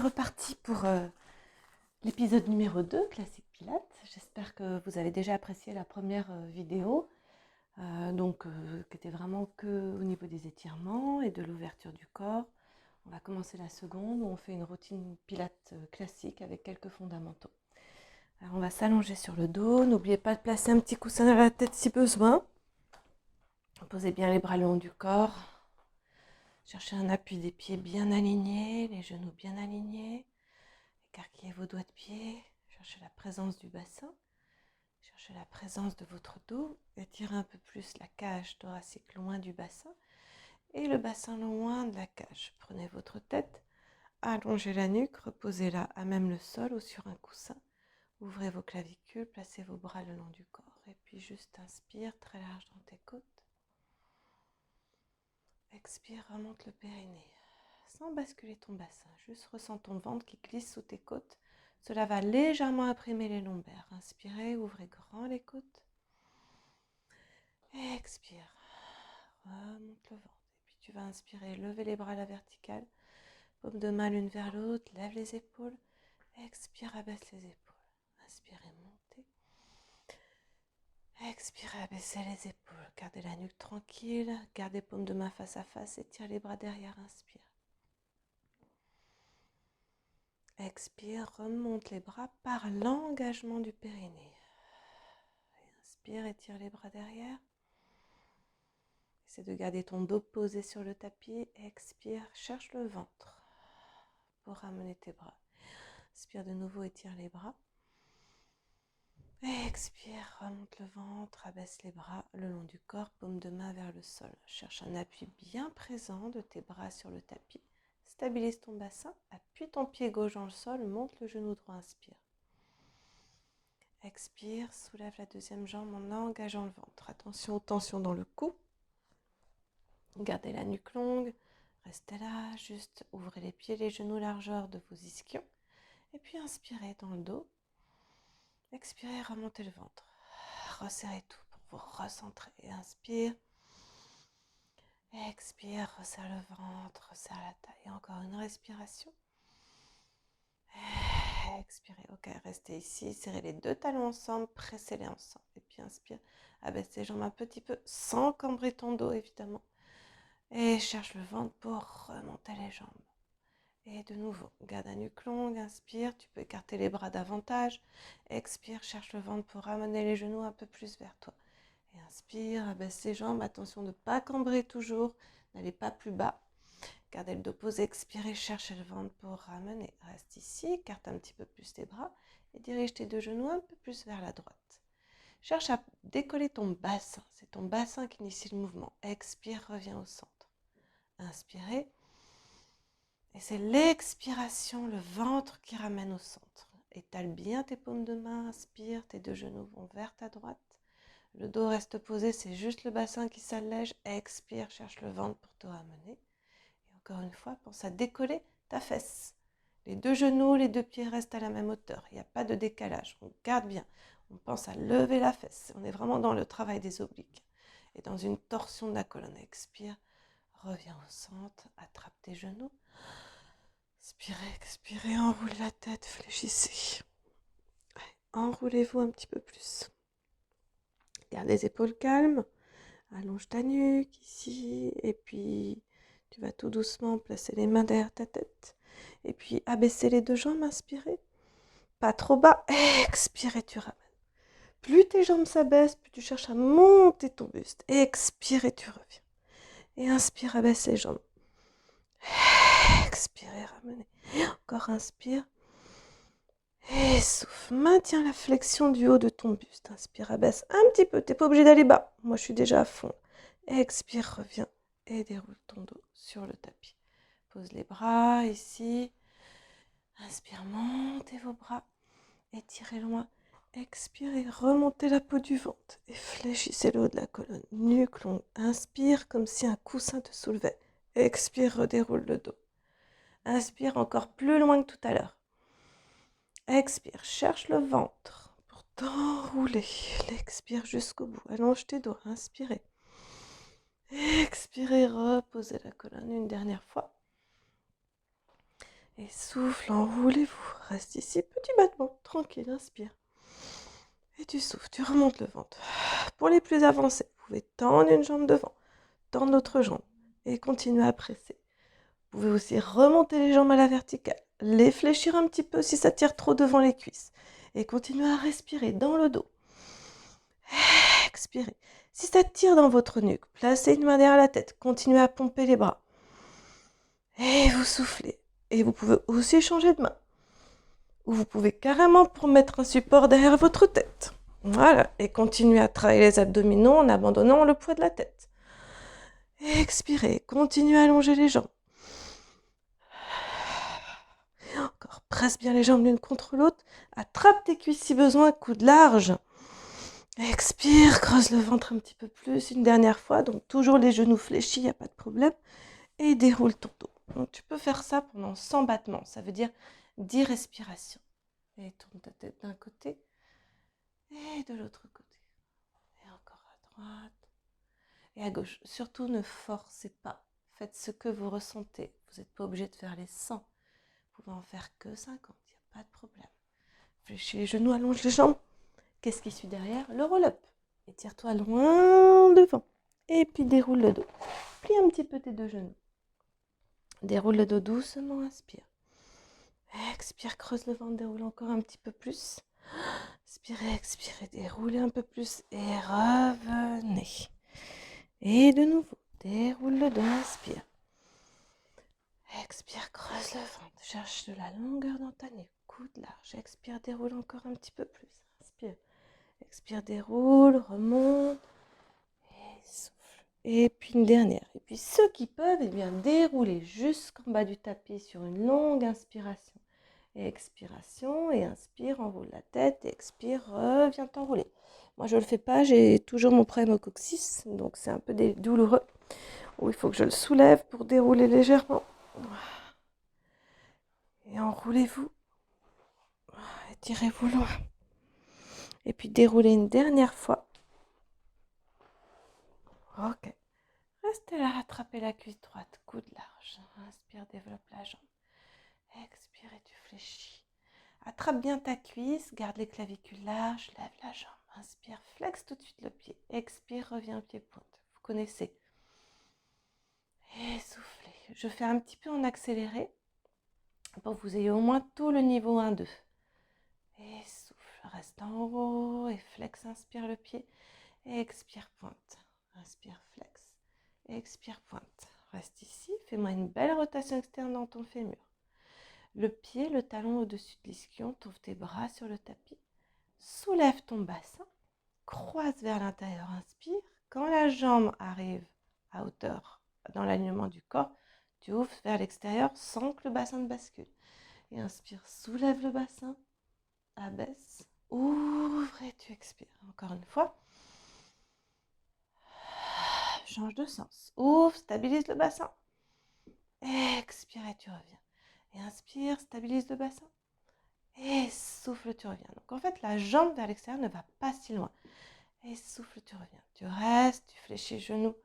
reparti pour l'épisode numéro 2, Classique Pilates. J'espère que vous avez déjà apprécié la première vidéo, qui était vraiment que au niveau des étirements et de l'ouverture du corps. On va commencer la seconde où on fait une routine Pilates classique avec quelques fondamentaux. Alors on va s'allonger sur le dos. N'oubliez pas de placer un petit coussin à la tête si besoin. Posez bien les bras le long du corps. Cherchez un appui des pieds bien aligné, les genoux bien alignés. Écarquillez vos doigts de pied. Cherchez la présence du bassin. Cherchez la présence de votre dos. Étirez un peu plus la cage thoracique loin du bassin et le bassin loin de la cage. Prenez votre tête, allongez la nuque, reposez-la à même le sol ou sur un coussin. Ouvrez vos clavicules, placez vos bras le long du corps et puis juste inspire très large dans tes côtes. Expire, remonte le périnée. Sans basculer ton bassin, juste ressens ton ventre qui glisse sous tes côtes. Cela va légèrement imprimer les lombaires. Inspirez, ouvrez grand les côtes. Expire, remonte le ventre. Et puis tu vas inspirer, lever les bras à la verticale. Paume de main l'une vers l'autre, lève les épaules. Expire, abaisse les épaules. Inspirez, montez. Expirez, abaissez les épaules. Gardez la nuque tranquille. Gardez paume de main face à face. Étire les bras derrière. Inspire. Expire, remonte les bras par l'engagement du périnée. Inspire, étire les bras derrière. Essaie de garder ton dos posé sur le tapis. Expire, cherche le ventre pour ramener tes bras. Inspire de nouveau, étire les bras. Expire, remonte le ventre, abaisse les bras le long du corps, paume de main vers le sol. Cherche un appui bien présent de tes bras sur le tapis. Stabilise ton bassin, appuie ton pied gauche dans le sol, monte le genou droit, inspire. Expire, soulève la deuxième jambe en engageant le ventre. Attention aux tensions dans le cou. Gardez la nuque longue, restez là, juste ouvrez les pieds, les genoux, largeur de vos ischions. Et puis inspirez dans le dos. Expirez, remontez le ventre. Resserrez tout pour vous recentrer. Inspire. Expire, resserre le ventre, resserre la taille. Encore une respiration. Expirez, ok, restez ici, serrez les deux talons ensemble, pressez-les ensemble. Et puis inspire, abaisse les jambes un petit peu, sans cambrer ton dos évidemment. Et cherche le ventre pour remonter les jambes. Et de nouveau, garde la nuque longue, inspire, tu peux écarter les bras davantage. Expire, cherche le ventre pour ramener les genoux un peu plus vers toi. Et inspire, abaisse les jambes, attention de ne pas cambrer toujours, n'allez pas plus bas. Gardez le dos posé, expirez, cherchez le ventre pour ramener. Reste ici, écarte un petit peu plus tes bras et dirige tes deux genoux un peu plus vers la droite. Cherche à décoller ton bassin, c'est ton bassin qui initie le mouvement. Expire, reviens au centre. Inspirez. Et c'est l'expiration, le ventre qui ramène au centre. Étale bien tes paumes de main, inspire, tes deux genoux vont vers ta droite. Le dos reste posé, c'est juste le bassin qui s'allège. Expire, cherche le ventre pour te ramener. Et encore une fois, pense à décoller ta fesse. Les deux genoux, les deux pieds restent à la même hauteur. Il n'y a pas de décalage. On garde bien. On pense à lever la fesse. On est vraiment dans le travail des obliques. Et dans une torsion de la colonne. Expire, reviens au centre, attrape tes genoux. Inspirez, expirez, enroulez la tête, fléchissez. Enroulez-vous un petit peu plus. Garde les épaules calmes. Allonge ta nuque ici. Et puis, tu vas tout doucement placer les mains derrière ta tête. Et puis, abaisser les deux jambes, inspirez. Pas trop bas. Expirez, tu ramènes. Plus tes jambes s'abaissent, plus tu cherches à monter ton buste. Expirez, tu reviens. Et inspire, abaisse les jambes. Expirez, ramenez. Et encore, inspire. Et souffle, maintiens la flexion du haut de ton buste. Inspire, abaisse un petit peu, t'es pas obligé d'aller bas. Moi, je suis déjà à fond. Expire, reviens et déroule ton dos sur le tapis. Pose les bras ici. Inspire, montez vos bras. Étirez loin. Expirez, remontez la peau du ventre et fléchissez le haut de la colonne. Nuque longue. Inspire comme si un coussin te soulevait. Expire, redéroule le dos. Inspire encore plus loin que tout à l'heure. Expire, cherche le ventre pour t'enrouler. Expire jusqu'au bout. Allonge tes doigts. Inspirez. Expirez, reposez la colonne une dernière fois. Et souffle, enroulez-vous. Reste ici, petit battement, tranquille, inspire. Et tu souffles, tu remontes le ventre. Pour les plus avancés, vous pouvez tendre une jambe devant, tendre l'autre jambe et continuer à presser. Vous pouvez aussi remonter les jambes à la verticale, les fléchir un petit peu si ça tire trop devant les cuisses et continuer à respirer dans le dos. Expirez. Si ça tire dans votre nuque, placez une main derrière la tête, continuez à pomper les bras. Et vous soufflez. Et vous pouvez aussi changer de main. Ou vous pouvez carrément mettre un support derrière votre tête. Voilà. Et continuez à travailler les abdominaux en abandonnant le poids de la tête. Et expirez. Continuez à allonger les jambes. Et encore. Presse bien les jambes l'une contre l'autre. Attrape tes cuisses si besoin, coude large. Expire, creuse le ventre un petit peu plus une dernière fois. Donc toujours les genoux fléchis, il n'y a pas de problème. Et déroule ton dos. Donc tu peux faire ça pendant 100 battements. Ça veut dire 10 respirations. Et tourne ta tête d'un côté et de l'autre côté. Et encore à droite et à gauche. Surtout ne forcez pas. Faites ce que vous ressentez. Vous n'êtes pas obligé de faire les 100. Vous pouvez en faire que 50. Il n'y a pas de problème. Fléchis les genoux, allonge les jambes. Qu'est-ce qui suit derrière? Le roll-up. Étire-toi loin devant. Et puis déroule le dos. Plie un petit peu tes deux genoux. Déroule le dos doucement, inspire. Expire, creuse le ventre, déroule encore un petit peu plus. Inspirez, expirez, déroulez un peu plus et revenez. Et de nouveau, déroule le dos, inspire. Expire, creuse le ventre, cherche de la longueur dans ta nuque, coude large. Expire, déroule encore un petit peu plus. Inspire, expire, déroule, remonte et souffle. Et puis une dernière. Et puis ceux qui peuvent, eh bien dérouler jusqu'en bas du tapis sur une longue inspiration. Et expiration, et inspire, enroule la tête, et expire, reviens t'enrouler. Moi, je ne le fais pas, j'ai toujours mon problème au coccyx, donc c'est un peu douloureux. Où il faut que je le soulève pour dérouler légèrement. Et enroulez-vous, étirez-vous loin. Et puis déroulez une dernière fois. Ok. Restez là, attrapez la cuisse droite, coude large. Inspire, développe la jambe. Expire et tu fléchis. Attrape bien ta cuisse, garde les clavicules larges, lève la jambe. Inspire, flex tout de suite le pied. Expire, reviens au pied pointe. Vous connaissez. Et soufflez. Je fais un petit peu en accéléré pour que vous ayez au moins tout le niveau 1-2. Et souffle, reste en haut et flex, inspire le pied. Et expire, pointe. Inspire, flex. Et expire, pointe. Reste ici, fais-moi une belle rotation externe dans ton fémur. Le pied, le talon au-dessus de l'ischion, t'ouvre tes bras sur le tapis. Soulève ton bassin, croise vers l'intérieur, inspire. Quand la jambe arrive à hauteur, dans l'alignement du corps, tu ouvres vers l'extérieur sans que le bassin ne bascule. Et inspire, soulève le bassin, abaisse, ouvre et tu expires. Encore une fois. Change de sens. Ouvre, stabilise le bassin. Expire et tu reviens. Et inspire, stabilise le bassin. Et souffle, tu reviens. Donc en fait, la jambe vers l'extérieur ne va pas si loin. Et souffle, tu reviens. Tu restes, tu fléchis genoux,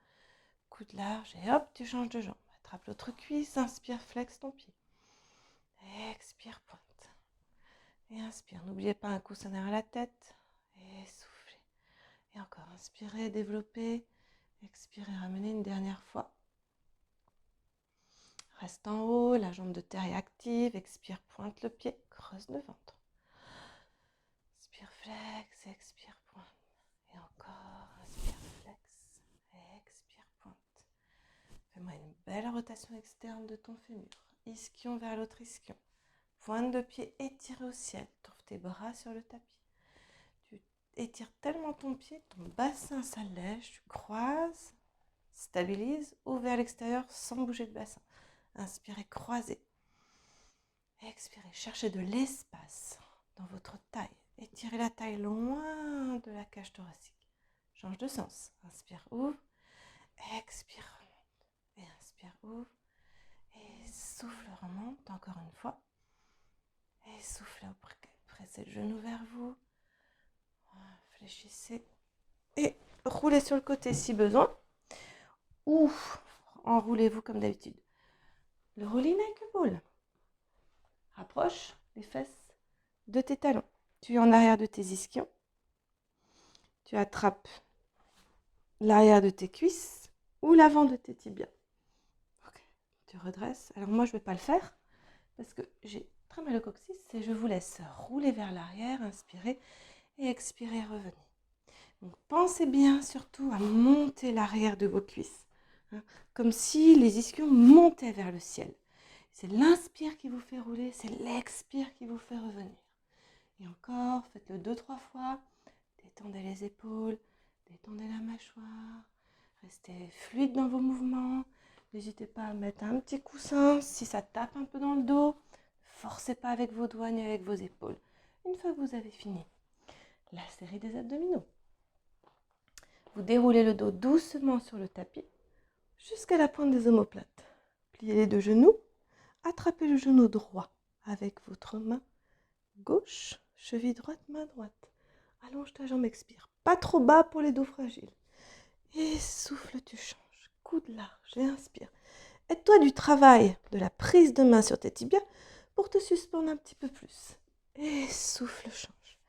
coude large et hop, tu changes de jambe. Attrape l'autre cuisse, inspire, flex ton pied. Expire, pointe. Et inspire. N'oubliez pas un coussin derrière la tête. Et soufflez. Et encore, inspirez, développez. Expirez, ramenez une dernière fois. Reste en haut, la jambe de terre est active. Expire, pointe le pied, creuse le ventre. Inspire, flex, expire, pointe. Et encore, inspire, flex, et expire, pointe. Fais-moi une belle rotation externe de ton fémur. Ischion vers l'autre ischion. Pointe de pied étirée au ciel. Trouve tes bras sur le tapis. Tu étires tellement ton pied, ton bassin s'allège. Tu croises, stabilise, ouvre vers l'extérieur sans bouger le bassin. Inspirez, croisez. Expirez, cherchez de l'espace dans votre taille. Étirez la taille loin de la cage thoracique. Change de sens. Inspire, ouvre. Expire, remonte. Et inspire, ouvre. Et souffle, remonte encore une fois. Et souffle, pressez le genou vers vous. Fléchissez. Et roulez sur le côté si besoin. Ou enroulez-vous comme d'habitude. Le rolling neck ball. Rapproche les fesses de tes talons. Tu es en arrière de tes ischions. Tu attrapes l'arrière de tes cuisses ou l'avant de tes tibias. Okay. Tu redresses. Alors moi, je ne vais pas le faire parce que j'ai très mal au coccyx et je vous laisse rouler vers l'arrière, inspirer et expirer, revenir. Donc pensez bien surtout à monter l'arrière de vos cuisses, hein, comme si les ischions montaient vers le ciel. C'est l'inspire qui vous fait rouler, c'est l'expire qui vous fait revenir. Et encore, faites-le 2-3 fois. Détendez les épaules, détendez la mâchoire. Restez fluide dans vos mouvements. N'hésitez pas à mettre un petit coussin si ça tape un peu dans le dos. Ne forcez pas avec vos doigts ni avec vos épaules. Une fois que vous avez fini la série des abdominaux, vous déroulez le dos doucement sur le tapis jusqu'à la pointe des omoplates. Pliez les deux genoux. Attrapez le genou droit avec votre main gauche. Cheville droite, main droite. Allonge ta jambe, expire. Pas trop bas pour les dos fragiles. Et souffle, tu changes. Coude large et inspire. Aide-toi du travail de la prise de main sur tes tibias pour te suspendre un petit peu plus. Et souffle, change.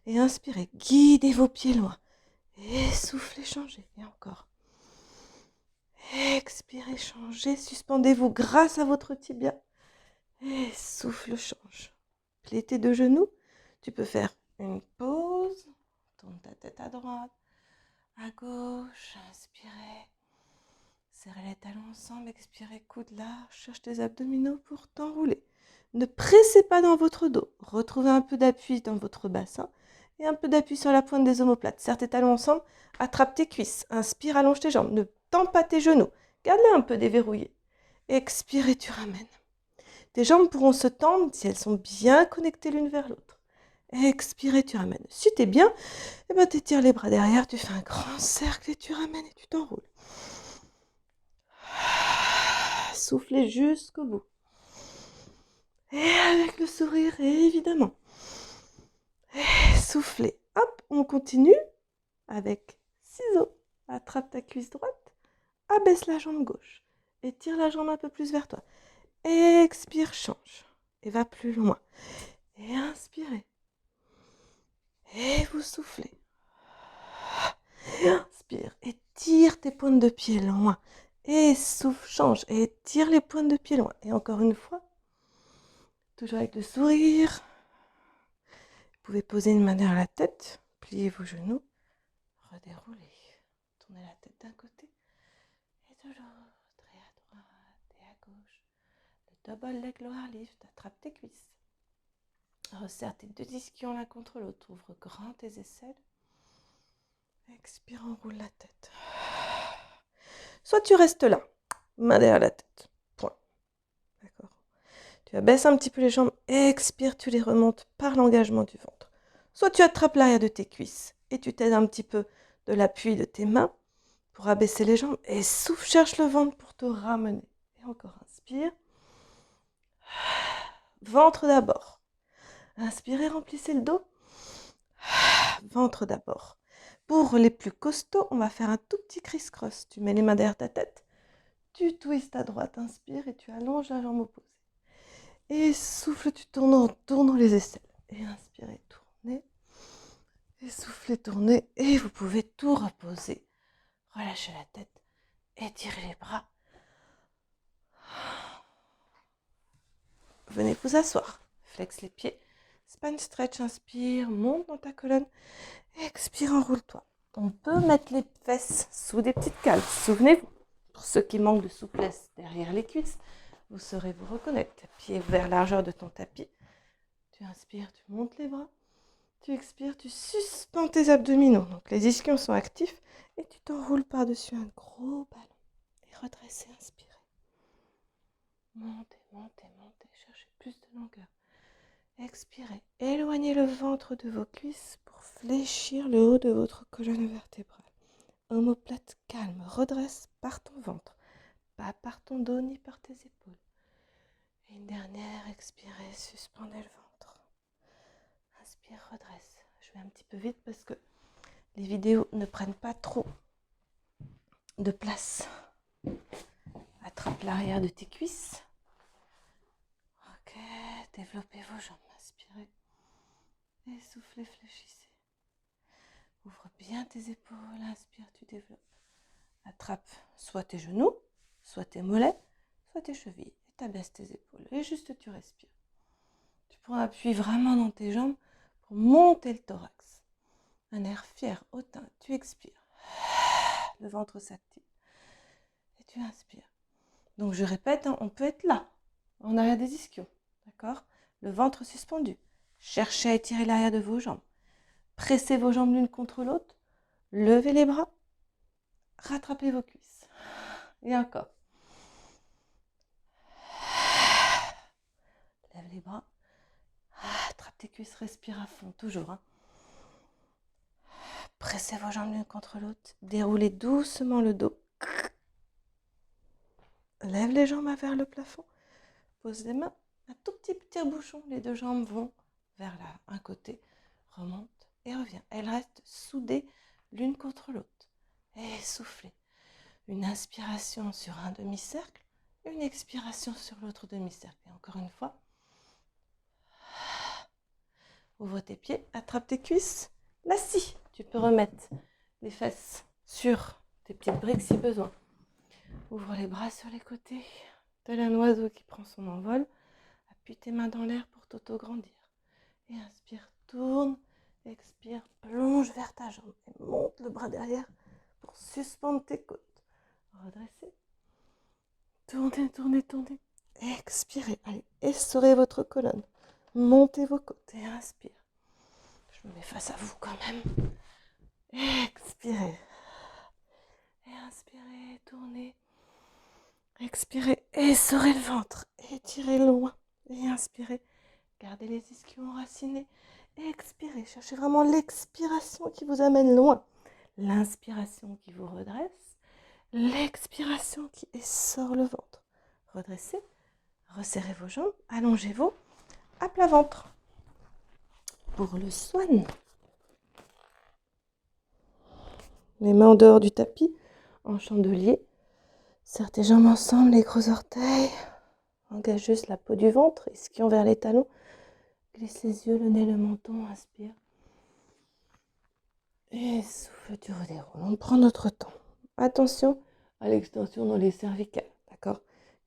Et inspirez, guidez vos pieds loin. Et soufflez, changez. Et encore. Expirez, changez. Suspendez-vous grâce à votre tibia. Et souffle, change. Plie tes deux genoux. Tu peux faire une pause. Tourne ta tête à droite, à gauche. Inspirez. Serrez les talons ensemble. Expirez, coude large. Cherche tes abdominaux pour t'enrouler. Ne pressez pas dans votre dos. Retrouvez un peu d'appui dans votre bassin et un peu d'appui sur la pointe des omoplates. Serre tes talons ensemble. Attrape tes cuisses. Inspire, allonge tes jambes. Ne tends pas tes genoux. Garde-les un peu déverrouillés. Expire et tu ramènes. Tes jambes pourront se tendre si elles sont bien connectées l'une vers l'autre. Expire et tu ramènes. Si tu es bien, tu étires les bras derrière, tu fais un grand cercle et tu ramènes et tu t'enroules. Soufflez jusqu'au bout. Et avec le sourire, évidemment. Et soufflez. Hop, on continue avec ciseaux. Attrape ta cuisse droite, abaisse la jambe gauche. Étire la jambe un peu plus vers toi. Expire, change. Et va plus loin. Et inspirez. Et vous soufflez. Et inspire. Et tire tes pointes de pied loin. Et souffle, change. Et tire les pointes de pied loin. Et encore une fois. Toujours avec le sourire. Vous pouvez poser une main derrière la tête. Pliez vos genoux. Redéroulez. Tournez la tête d'un côté et de l'autre. Et à droite et à gauche. Le double leg lower lift. Attrape tes cuisses. Resserre tes deux ischions l'un contre l'autre. Ouvre grand tes aisselles. Expire, enroule la tête. Soit tu restes là, main derrière la tête. Point. D'accord. Tu abaisses un petit peu les jambes. Expire, tu les remontes par l'engagement du ventre. Soit tu attrapes l'arrière de tes cuisses et tu t'aides un petit peu de l'appui de tes mains pour abaisser les jambes. Et souffle, cherche le ventre pour te ramener. Et encore, inspire. Ventre d'abord. Inspirez, remplissez le dos. Ventre d'abord. Pour les plus costauds, on va faire un tout petit criss-cross. Tu mets les mains derrière ta tête. Tu twistes à droite, inspire et tu allonges la jambe opposée. Et souffle, tu tournes en tournant les aisselles. Et inspirez, tournez. Et soufflez, tournez. Et vous pouvez tout reposer. Relâchez la tête. Étirez les bras. Venez vous asseoir. Flex les pieds. Spine stretch, inspire, monte dans ta colonne. Expire, enroule-toi. On peut mettre les fesses sous des petites cales. Souvenez-vous, pour ceux qui manquent de souplesse derrière les cuisses, vous saurez vous reconnaître. Pied vers largeur de ton tapis. Tu inspires, tu montes les bras. Tu expires, tu suspends tes abdominaux. Donc les ischions sont actifs et tu t'enroules par-dessus un gros ballon. Et redressez, inspirez. Montez, montez, montez. Cherchez plus de longueur. Expirez. Éloignez le ventre de vos cuisses pour fléchir le haut de votre colonne vertébrale. Omoplate calme. Redresse par ton ventre. Pas par ton dos ni par tes épaules. Et une dernière, expirez, suspendez le ventre. Inspire, redresse. Je vais un petit peu vite parce que les vidéos ne prennent pas trop de place. Attrape l'arrière de tes cuisses. Ok, développez vos jambes. Inspirez et soufflez, fléchissez. Ouvre bien tes épaules, inspire, tu développes. Attrape soit tes genoux, soit tes mollets, soit tes chevilles. Et t'abaisses tes épaules. Et juste tu respires. Tu prends appui vraiment dans tes jambes pour monter le thorax. Un air fier, hautain, tu expires. Le ventre s'active. Et tu inspires. Donc je répète, hein, on peut être là, en arrière des ischios. D'accord? Le ventre suspendu. Cherchez à étirer l'arrière de vos jambes. Pressez vos jambes l'une contre l'autre. Levez les bras. Rattrapez vos cuisses. Et encore. Lève les bras. Attrape tes cuisses, respire à fond, toujours. Hein. Pressez vos jambes l'une contre l'autre. Déroulez doucement le dos. Lève les jambes vers le plafond. Pose les mains. Un tout petit tire-bouchon. Les deux jambes vont vers un côté. Remonte et revient. Elles restent soudées l'une contre l'autre. Et soufflez. Une inspiration sur un demi-cercle. Une expiration sur l'autre demi-cercle. Et encore une fois. Ouvre tes pieds. Attrape tes cuisses. Là, si. Tu peux remettre les fesses sur tes petites briques si besoin. Ouvre les bras sur les côtés, tel un oiseau qui prend son envol. Appuie tes mains dans l'air pour t'auto-grandir. Et inspire, tourne, expire, plonge vers ta jambe. Et monte le bras derrière pour suspendre tes côtes. Redressez. Tournez, tournez, tournez. Expirez. Allez, essorez votre colonne. Montez vos côtes et inspire. Je me mets face à vous quand même. Expirez. Et inspirez, tournez. Expirez, essorez le ventre. Étirez loin. Et inspirez. Gardez les ischios enracinés. Expirez. Cherchez vraiment l'expiration qui vous amène loin. L'inspiration qui vous redresse. L'expiration qui essore le ventre. Redressez. Resserrez vos jambes. Allongez-vous. À plat ventre. Pour le swan. Les mains en dehors du tapis. En chandelier. Serre tes jambes ensemble, les gros orteils. Engage juste la peau du ventre, ischion vers les talons. Glisse les yeux, le nez, le menton, inspire. Et souffle, tu redéroules. On prend notre temps. Attention à l'extension dans les cervicales, d'accord?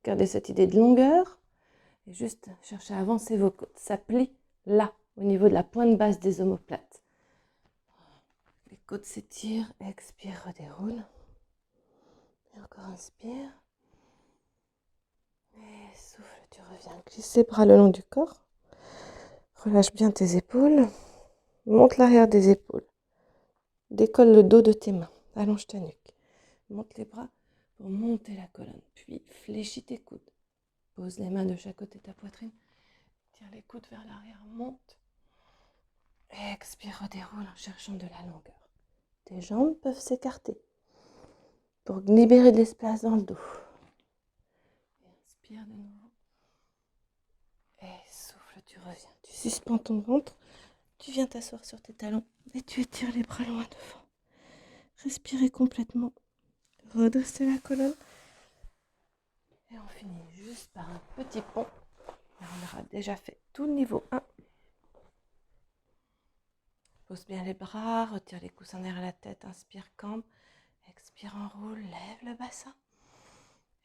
Gardez cette idée de longueur et juste cherchez à avancer vos côtes. Ça plie là, au niveau de la pointe basse des omoplates. Les côtes s'étirent, expire, redéroule. Et encore inspire. Et souffle, tu reviens. Glisse les bras le long du corps. Relâche bien tes épaules. Monte l'arrière des épaules. Décolle le dos de tes mains. Allonge ta nuque. Monte les bras pour monter la colonne. Puis fléchis tes coudes. Pose les mains de chaque côté de ta poitrine. Tire les coudes vers l'arrière. Monte. Expire, redéroule en cherchant de la longueur. Tes jambes peuvent s'écarter pour libérer de l'espace dans le dos. Inspire de nouveau. Et souffle, tu reviens. Tu suspends ton ventre. Tu viens t'asseoir sur tes talons et tu étires les bras loin devant. Respirez complètement. Redressez la colonne. Et on finit juste par un petit pont. Et on aura déjà fait tout le niveau 1. Pose bien les bras, retire les coussins derrière la tête, inspire, cambre. Expire, enroule, lève le bassin.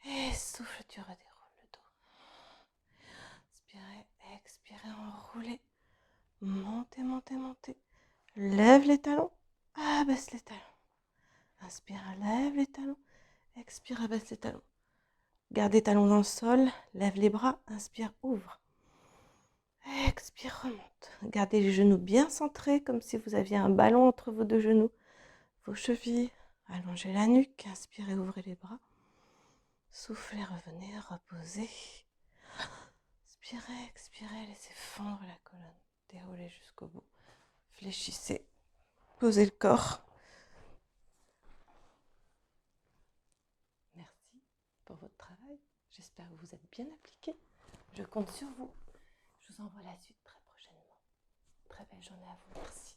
Et souffle, tu redéroules le dos. Inspirez, expirez, enroulez. Montez, montez, montez. Lève les talons, abaisse les talons. Inspire, lève les talons. Expire, abaisse les talons. Garde les talons dans le sol, lève les bras, inspire, ouvre. Expire, remonte. Gardez les genoux bien centrés, comme si vous aviez un ballon entre vos deux genoux. Vos chevilles, allongez la nuque, inspirez, ouvrez les bras. Soufflez, revenez, reposez. Inspirez, expirez, laissez fondre la colonne. Déroulez jusqu'au bout. Fléchissez, posez le corps. Merci pour votre travail. J'espère que vous êtes bien appliqués. Je compte sur vous. Je vous envoie la suite très prochainement. Très belle journée à vous. Merci.